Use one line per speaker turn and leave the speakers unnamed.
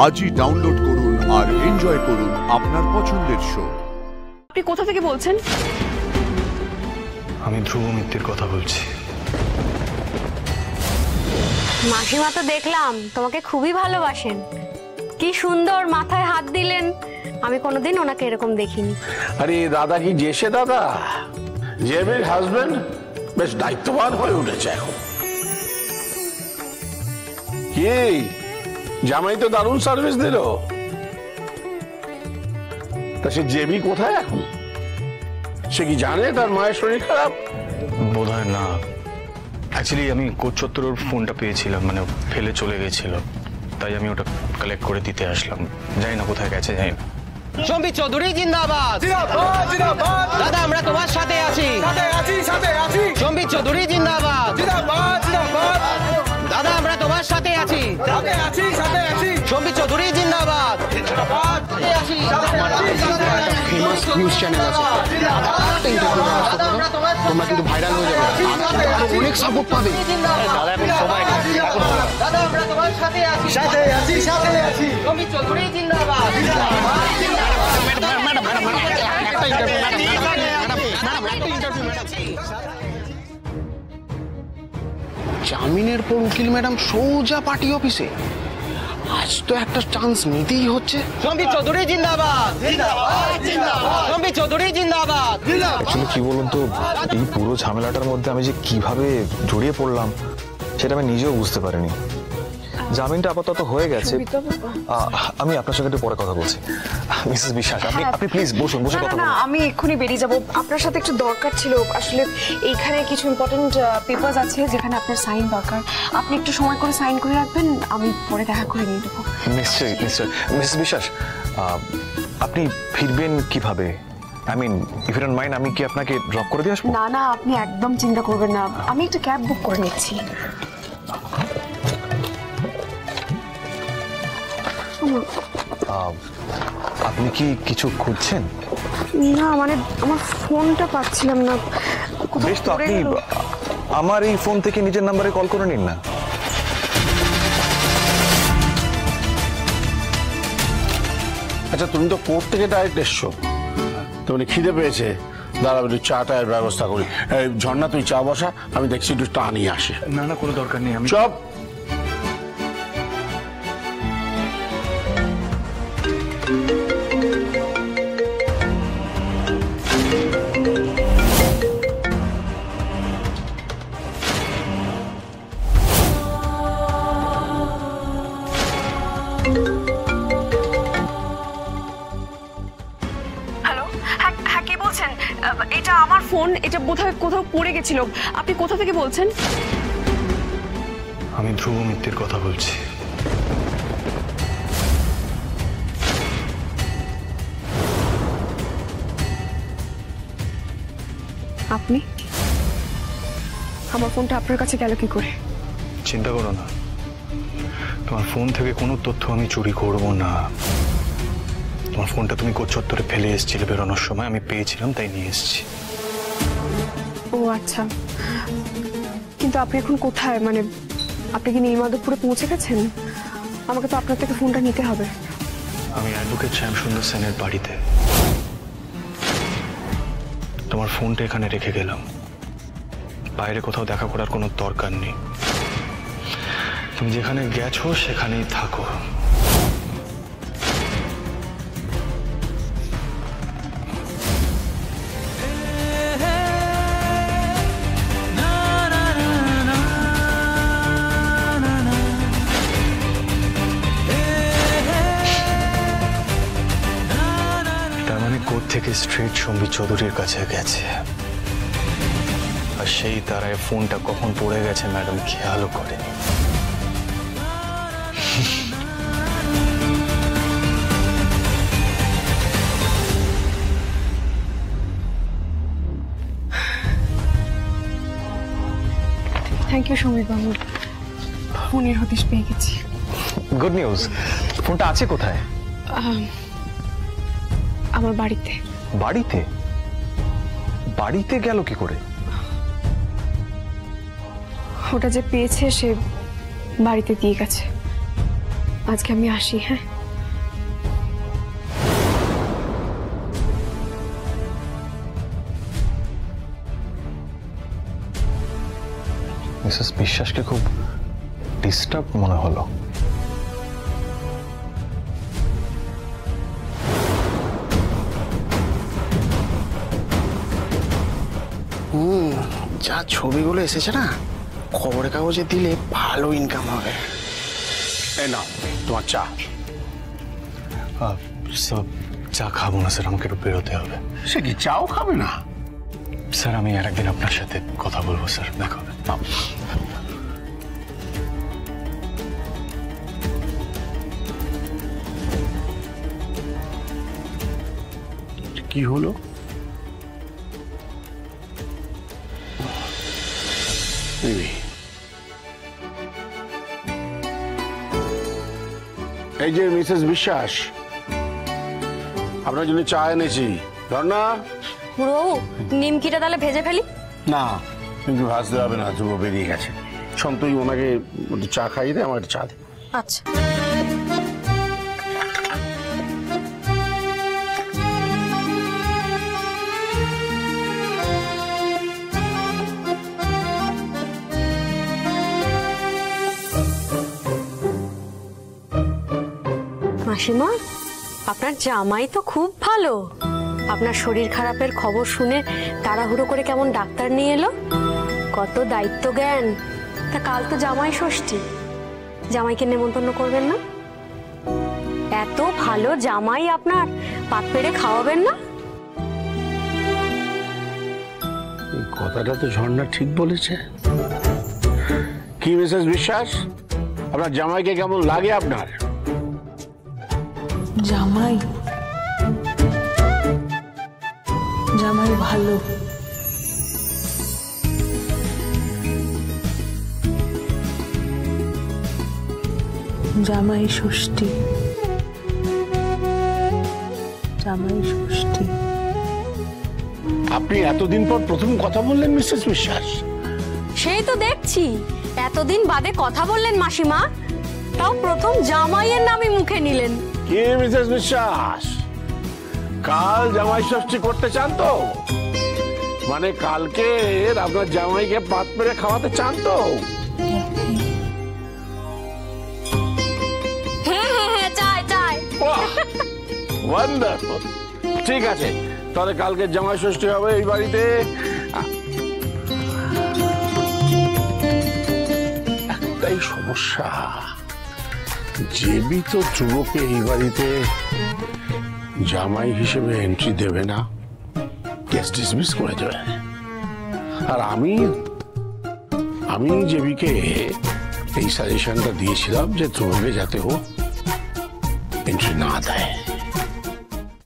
আজই ডাউনলোড করুন আর এনজয় করুন আপনার পছন্দের শো।
আপনি কোথা থেকে বলছেন?
আমি ধ্রুব মিত্তির কথা বলছি।
মাসিমা তো দেখলাম তোমাকে খুবই ভালোবাসেন, কি সুন্দর মাথায় হাত দিলেন। আমি কোনোদিন ওনাকে এরকম দেখিনি।
আরে দাদা কি জেসে দাদা, জেবের হাজবেন্ড বেশ দায়িত্ববান হয়ে উঠেছে এখন। কি জামাই তো দারুণ সার্ভিস দিল। তা সে জেবি কোথায় এখন? সে কি জানে তার মায়ের শরীর খারাপ?
বোধহয় না। অ্যাকচুয়ালি আমি কোচ চত্বরের ফোনটা পেয়েছিলাম, মানে ফেলে চলে গেছিল, তাই আমি ওটা কালেক্ট করে দিতে আসলাম। জানি না কোথায় গেছে, জানি না।
সম্বিত চৌধুরী জিন্দাবাদ। দাদা আমরা তোমার সাথে আছি। সম্বিত চৌধুরী জিন্দাবাদ। দাদা আমরা তোমার সাথে আছি। সম্বিত চৌধুরী জিন্দাবাদ।
ফেমাস নিউজ চ্যানেল আছে, তোমরা কিন্তু ভাইরাল হয়ে যাবে, অনেক সাপোর্ট পাবে।
দাদা আমরা তোমার সাথে আছি। সম্বিত চৌধুরী জিন্দাবাদ।
জামিনের পর উকিল ম্যাডাম সোজা পার্টি অফিসে। আজ তো একটা চান্স নিতেই হচ্ছে।
সম্বিত চৌধুরী জিন্দাবাদ। সম্বিত চৌধুরী জিন্দাবাদ।
আসলে কি বলুন তো, এই পুরো ঝামেলাটার মধ্যে আমি যে কিভাবে জড়িয়ে পড়লাম সেটা আমি নিজেও বুঝতে পারিনি। জামিনটা আপাতত হয়ে গেছে। আমি আপনার সঙ্গে একটু পরে কথা বলছি। মিসেস বিশ্বাস, আপনি প্লিজ বসুন, বসে কথা বলুন।
আমি এক্ষুনি বেরিয়ে যাব, আপনার সাথে একটু দরকার ছিল। আসলে এইখানে কিছু ইম্পর্টেন্ট পেপারস আছে যেখানে আপনার সাইন দরকার। আপনি একটু সময় করে সাইন করে রাখবেন, আমি পরে দেখা করে নিয়ে দেবো।
নিশ্চয়ই নিশ্চয়ই। মিসেস বিশ্বাস, আপনি ফিরবেন কিভাবে? I mean, if you don't mind, আমি কি আপনাকে ড্রপ করে দিয়ে আসবো?
না না, আপনি একদম চিন্তা করবেন না, আমি একটা ক্যাব বুক করে নিচ্ছি।
আপনি কি কিছু খুঁজছেন?
না মানে আমার ফোনটা পাচ্ছিলাম না।
বেশ, তো আপনি আমার এই ফোন থেকে নিজের নাম্বারে কল করে নিন না।
আচ্ছা, তুমি তো কোর্ট থেকে ডাইরেক্ট এসছো, তুমি খিদে পেয়েছে, দাঁড়াবে একটু চা টায়ের ব্যবস্থা করি। ঝর্ণা তুই চা বসা, আমি দেখছি একটু চা নিয়ে আসি।
না না, কোনো দরকার নেই। আমি
চপ।
হ্যালো, হ্যাঁ কে বলছেন? এটা আমার ফোন, এটা বোধহয় কোথাও পড়ে গেছিল। আপনি কোথা থেকে বলছেন?
আমি ধ্রুব মিত্তির কথা বলছি।
আপনি? আমার ফোনটা আপনার কাছে গেল কি করে?
চিন্তা করো না, তোমার ফোন থেকে কোনো তথ্য আমি চুরি করব না। তোমার ফোনটা তুমি কোচ চত্বরে ফেলে এসেছিলে বেরোনোর সময়, আমি পেয়েছিলাম তাই নিয়ে এসেছি।
ও আচ্ছা, কিন্তু আপনি এখন কোথায়? মানে আপনি কি নীলমাধবপুরে পৌঁছে গেছেন? আমাকে তো আপনার থেকে ফোনটা নিতে হবে।
আমি অ্যাডভোকেট শ্যামসুন্দর সেনের বাড়িতে। তোমার ফোনটা এখানে রেখে গেলাম, বাইরে কোথাও দেখা করার কোনো দরকার নেই। তুমি যেখানে গেছো সেখানেই থাকো। তার মানে কোর্ট থেকে স্ট্রেট সম্বিত চৌধুরীর কাছে গেছে, আর সেই তারায় ফোনটা কখন পড়ে গেছে ম্যাডাম খেয়ালও করেনি।
থ্যাংক ইউ সমীর বাবু, ফোনের হদিশ পেয়ে গেছি।
Good news. ফোনটা আছে কোথায়?
আমার বাড়িতে।
বাড়িতে? বাড়িতে গেল কি করে?
ওটা যে পেয়েছে সে বাড়িতে দিয়ে গেছে। আজকে আমি আসি। হ্যাঁ,
মিসেস বিশ্বাসকে খুব ডিস্টার্ব মনে হলো।
যা ছবিগুলো এসেছে না, খবরের কাগজে দিলে ভালো ইনকাম হবে।
এই নাও তোমার চা।
স্যার, চা খাবো না স্যার, আমাকে একটু বেরোতে হবে।
সে কি চাও খাবে না?
স্যার, আমি আর একদিন আপনার সাথে কথা বলবো স্যার, দেখা হবে।
কি হলো? এই যে মিসেস বিশ্বাস, আপনার জন্য চা এনেছি। ঝর্ণা,
পুরো নিমকিটা তাহলে ভেজে ফেলি।
না কিন্তু ভাজতে হবে না, যুব বেরিয়ে গেছে। শোন, তুই ওনাকে একটু চা খাইয়ে দে, আমার একটু চা দে।
আচ্ছা। মাসিমা, আপনার জামাই তো খুব ভালো। আপনার শরীর খারাপের খবর শুনে তাড়াহুড়ো করে কেমন ডাক্তার নিয়ে এলো, কত দায়িত্ব জ্ঞান। তা কাল তো জামাই ষষ্ঠী, জামাইকে নেমন্তন্ন করবেন না? এত ভালো জামাই আপনার, পাত পেড়ে খাওয়াবেন না?
এই কথাটা তো ঝর্ণা ঠিক বলেছে। কি মিসেস বিশ্বাস, আপনার জামাইকে কেমন লাগে আপনার?
জামাই জামাই ভালো। জামাই ষষ্ঠী, জামাই ষষ্ঠী।
আপনি এতদিন পর প্রথম কথা বললেন মিসেস বিশ্বাস।
সেই তো দেখছি, এতদিন বাদে কথা বললেন মাসিমা, তাও প্রথম জামাইয়ের নামই মুখে নিলেন।
কি মিসেস বিশ্বাস, কাল জামাই ষষ্ঠী করতে চান তো? মানে কালকে আপনার জামাইকে পাত পেরে খাওয়াতে চান তো?
হ্যাঁ হ্যাঁ হ্যাঁ, চাই চাই।
ওয়ান্ডারফুল। ঠিক আছে, তাহলে কালকে জামাই ষষ্ঠী হবে এই বাড়িতে। একটাই সমস্যা, জীবিত যুবকে এই বাড়িতে জামাই হিসেবে এন্ট্রি দেবে না, কেস ডিসমিস করে দেবে। আর আমি জেবিকে এই সাজেশনটা দিয়েছিলাম যে ধ্রুবকে যাতে ও এন্ট্রি না দেয়।